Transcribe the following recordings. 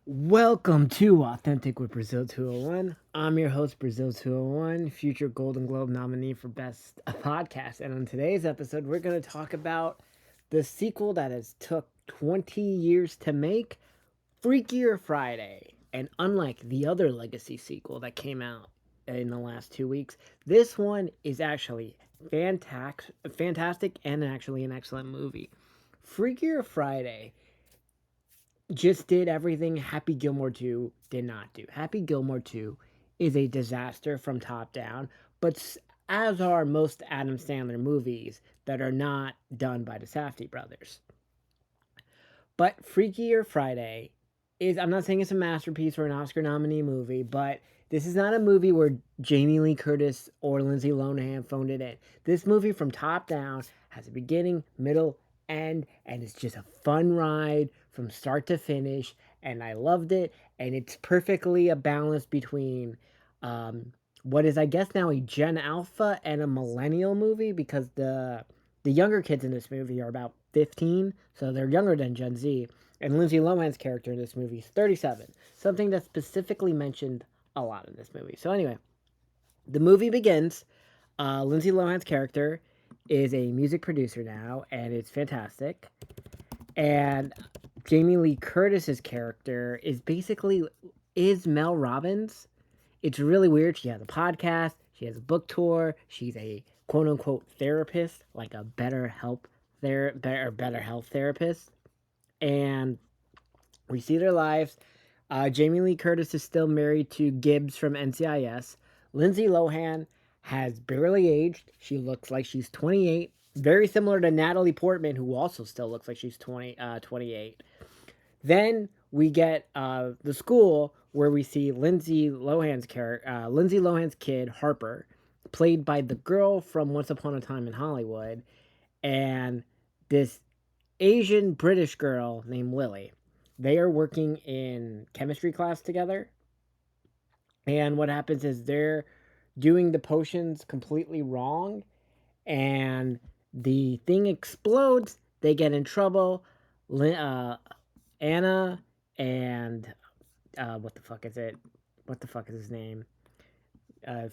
Welcome to Authentic with Brazil 201. I'm your host, Brazil 201, future Golden Globe nominee for Best Podcast. And on today's episode, we're going to talk about the sequel that has took 20 years to make, Freakier Friday. And unlike the other legacy sequel that came out in the last 2 weeks, this one is actually fantastic and actually an excellent movie. Freakier Friday just did everything Happy Gilmore 2 did not do. Happy Gilmore 2 is a disaster from top down, but as are most Adam Sandler movies that are not done by the Safdie brothers. But Freakier Friday is, I'm not saying it's a masterpiece or an Oscar nominee movie, but this is not a movie where Jamie Lee Curtis or Lindsay Lohan phoned it in. This movie from top down has a beginning, middle, end, and it's just a fun ride from start to finish. And I loved it. And it's perfectly a balance between what is, I guess, now a Gen Alpha and a millennial movie, because the younger kids in this movie are about 15, so they're younger than Gen Z. And Lindsay Lohan's character in this movie is 37, something that's specifically mentioned a lot in this movie. So anyway, the movie begins. Lindsay Lohan's character is a music producer now, and it's fantastic. And Jamie Lee Curtis's character is Mel Robbins. It's really weird. She has a podcast. She has a book tour. She's a quote unquote therapist, like a better health therapist. And we see their lives. Jamie Lee Curtis is still married to Gibbs from NCIS. Lindsay Lohan has barely aged. She looks like she's 28. Very similar to Natalie Portman, who also still looks like she's 28. Then we get the school where we see Lindsay Lohan's kid, Harper, played by the girl from Once Upon a Time in Hollywood, and this Asian British girl named Lily. They are working in chemistry class together. And what happens is they're doing the potions completely wrong, and the thing explodes. They get in trouble. Anna and what the fuck is it? What the fuck is his name?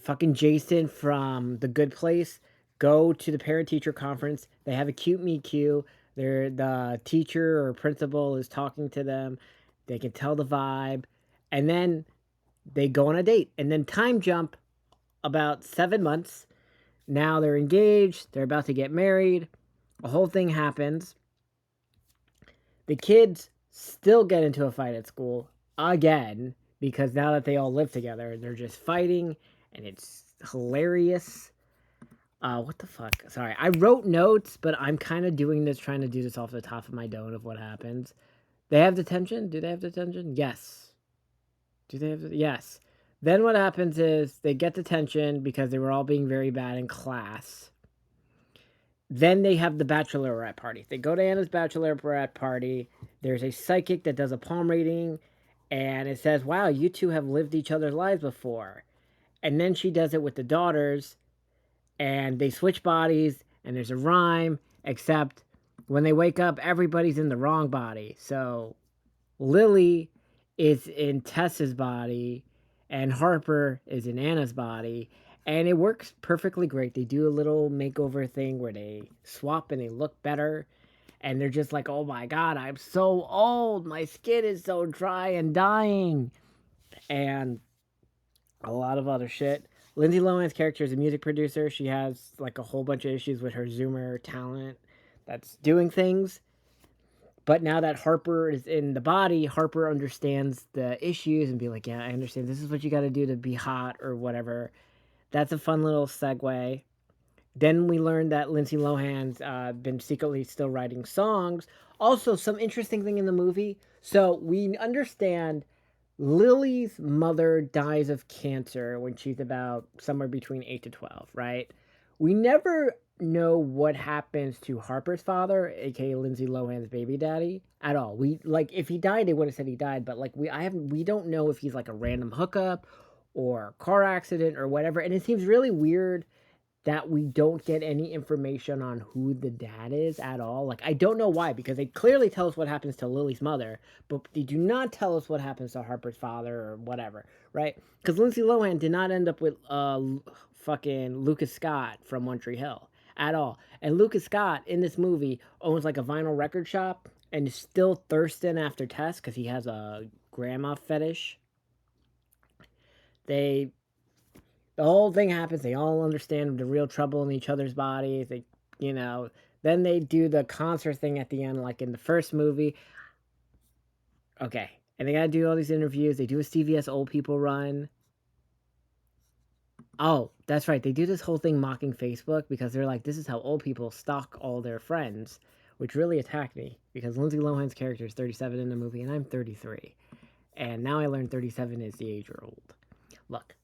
Fucking Jason from The Good Place go to the parent teacher conference. They have a cute meet cute. The teacher or principal is talking to them. They can tell the vibe, and then they go on a date. And then time jump about 7 months. Now they're engaged. They're about to get married. A whole thing happens. The kids still get into a fight at school again, because now that they all live together, they're just fighting, and it's hilarious. What the fuck? Sorry, I wrote notes, but I'm kind of trying to do this off the top of my dome of what happens. They have detention? Do they have detention? Yes. Do they have? Yes. Then what happens is they get detention because they were all being very bad in class. Then they have the bachelorette party. They go to Anna's bachelorette party. There's a psychic that does a palm reading, and it says, wow, you two have lived each other's lives before. And then she does it with the daughters, and they switch bodies, and there's a rhyme, except when they wake up, everybody's in the wrong body. So Lily is in Tessa's body, and Harper is in Anna's body, and it works perfectly great. They do a little makeover thing where they swap and they look better, and they're just like, oh my god, I'm so old, my skin is so dry and dying, and a lot of other shit. Lindsay Lohan's character is a music producer. She has like a whole bunch of issues with her Zoomer talent that's doing things. But now that Harper is in the body, Harper understands the issues and be like, yeah, I understand. This is what you got to do to be hot or whatever. That's a fun little segue. Then we learned that Lindsay Lohan's been secretly still writing songs. Also, some interesting thing in the movie. So we understand Lily's mother dies of cancer when she's about somewhere between 8 to 12, right? We never know what happens to Harper's father, aka Lindsay Lohan's baby daddy, at all. We like if he died, they would have said he died, but like we don't know if he's like a random hookup or car accident or whatever. And it seems really weird that we don't get any information on who the dad is at all. Like, I don't know why, because they clearly tell us what happens to Lily's mother, but they do not tell us what happens to Harper's father or whatever, right? Because Lindsay Lohan did not end up with fucking Lucas Scott from One Tree Hill at all. And Lucas Scott in this movie owns like a vinyl record shop and is still thirsting after Tess because he has a grandma fetish. The whole thing happens. They all understand the real trouble in each other's bodies. They, you know, then they do the concert thing at the end, like in the first movie. Okay. And they got to do all these interviews. They do a CVS old people run. Oh, that's right. They do this whole thing mocking Facebook because they're like, this is how old people stalk all their friends, which really attacked me because Lindsay Lohan's character is 37 in the movie and I'm 33. And now I learned 37 is the age you're old. Look,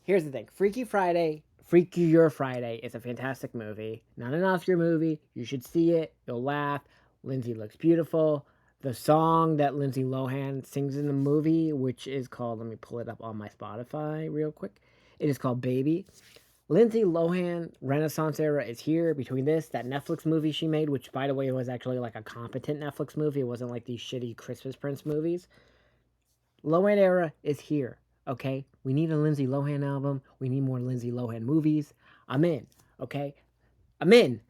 here's the thing. Freakier Friday is a fantastic movie. Not an Oscar movie. You should see it. You'll laugh. Lindsay looks beautiful. The song that Lindsay Lohan sings in the movie, which is called, let me pull it up on my Spotify real quick. It is called Baby. Lindsay Lohan Renaissance era is here between this, that Netflix movie she made, which by the way was actually like a competent Netflix movie. It wasn't like these shitty Christmas Prince movies. Lohan era is here. Okay, we need a Lindsay Lohan album. We need more Lindsay Lohan movies. I'm in. Okay, I'm in.